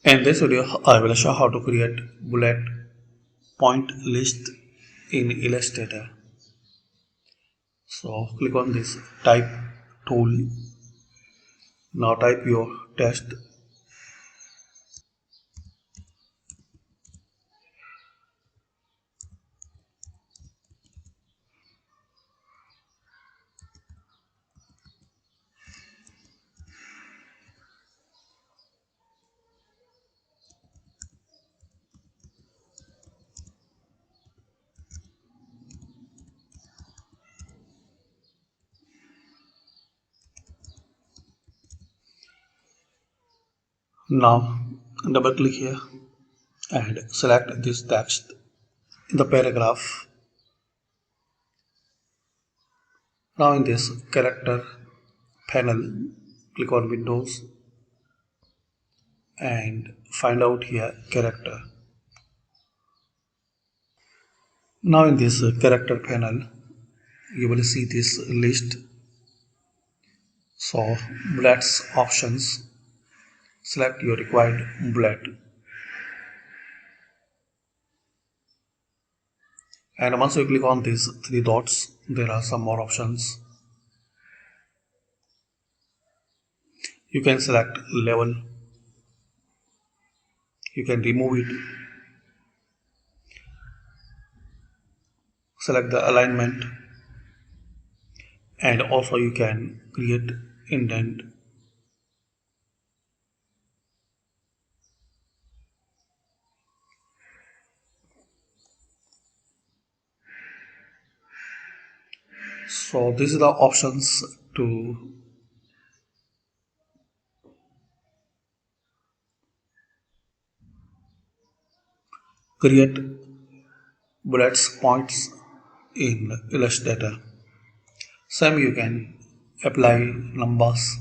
In this video, I will show how to create bullet point list in Illustrator. So click on this type tool. Now type your text. Now double click here and select this text in the paragraph. Now in this character panel, click on Windows and find out here character. Now in this character panel, you will see this list. So bullets options, select your required bullet. And once you click on these three dots, there are some more options. You can select level, you can remove it, select the alignment, and also you can create indent. So these are the options to create bullets points in Illustrator. Same you can apply numbers.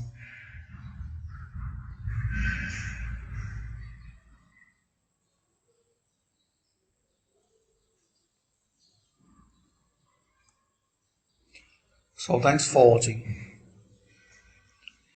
So thanks for watching.